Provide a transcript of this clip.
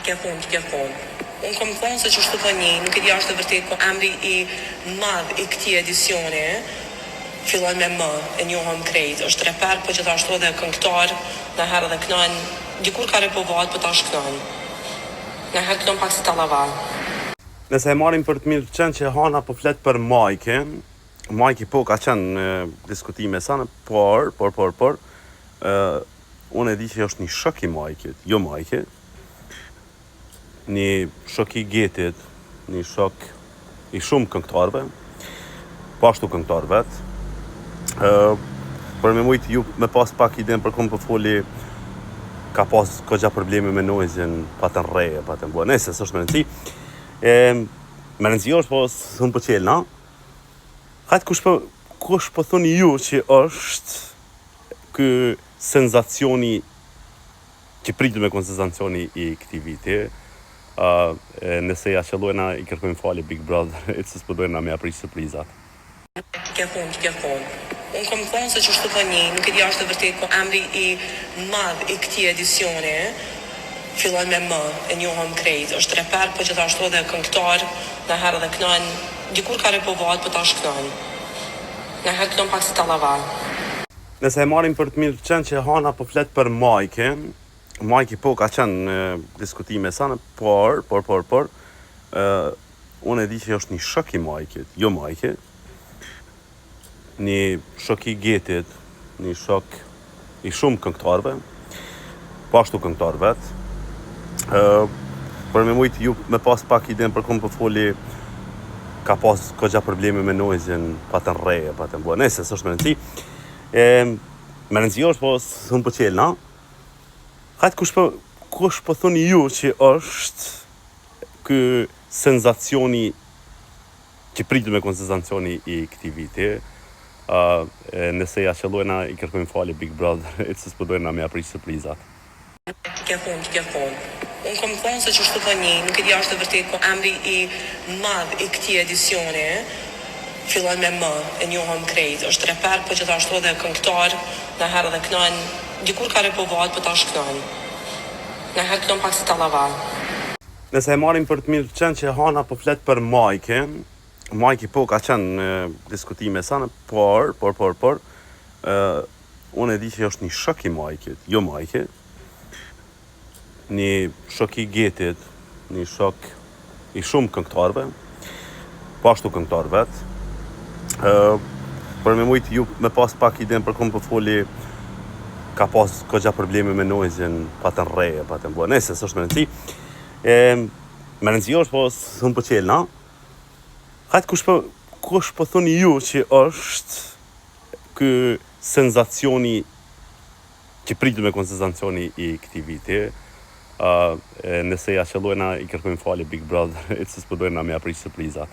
ke thonë. Unë kom thonë se që shtu po një, nuk e di është të vërtet, po emri i madh i këtij edicioni fillon me M, e njohëm krejt, është reper, po gjithashtu edhe këngëtar, në herë dhe kënon, dikur ka repovat, po tash kënon. Në herë kënon pak si tallaval. Nëse e marrim për të mirë qenë që Hana po flet për Majki po ka qenë diskutime sa në, por, unë e di që është një shok i Majkit, jo Majki, një shok i Getit, një shok i shumë këngëtarëve, po ashtu këngëtar vetë. Për me mujtë ju me pas pak idenë për kom për foli, ka pas kogja probleme me noizin, pa të nreje, pa të mbua, nëse s'është me rëndësi. Me rëndësi është, po së në për qelë, na? Hajtë kush po thoni ju që është kë senzacioni, që pritë me konë senzacioni i këti viti, nëse ja qëllojna i kërkojmë fali Big Brother, e cës përdojna me apri surprizat. Ke thonë. Unë kom thonë se që shtu po një, nuk e di është të vërtet, po emri i madh i këtij edicioni fillon me M, e njohëm krejt, është reper, po gjithashtu edhe këngëtar, në herë dhe kënon, dikur ka repovat, po tash kënon. Në herë kënon pak si tallaval. Nëse e marrim për të mirë qenë që Hana po flet për Majki po ka qenë diskutime sa në, por, unë e di që është një shok i Majkit, jo Majki, një shok i Getit, një shok i shumë këngëtarëve, po ashtu këngëtar vetë. Për me mujtë ju me pas pak idenë për kom për foli, ka pas kogja probleme me noizin, pa të nreje, pa të mbua, nëse s'është me rëndësi. Me rëndësi është, po së në për qelë, na? Hajtë kush po thoni ju që është kë senzacioni, që pritë me konë senzacioni i këti viti, nëse ja qëllojna i kërkojmë fali Big Brother, e cës përdojna me apri surprizat. Ke thonë. Unë kom thonë se që shtu po një, nuk e di është të vërtet, po emri i madh i këtij edicioni fillon me M, e njohëm krejt, është reper, po gjithashtu edhe këngëtar, në herë dhe kënon, dikur ka repovat, po tash kënon. Në herë kënon pak si tallaval. Nëse e marrim për të mirë qenë që Hana po flet për Majki po ka qenë diskutime sa në, por, unë e di që është një shok i Majkit, jo Majki, një shok i Getit, një shok i shumë këngëtarëve, po ashtu këngëtar vetë. Për me mujtë ju me pas pak idenë për kom për foli, ka pas kogja probleme me noizin, pa të nreje, pa të mbua, nëse s'është me rëndësi. Me rëndësi është, po së në për qelë, na? Hajtë kush po thoni ju që është kë senzacioni, që pritë me konë senzacioni i këti viti, nëse ja qëllojna i kërkojmë fali Big Brother, e cës përdojna me apri surprizat.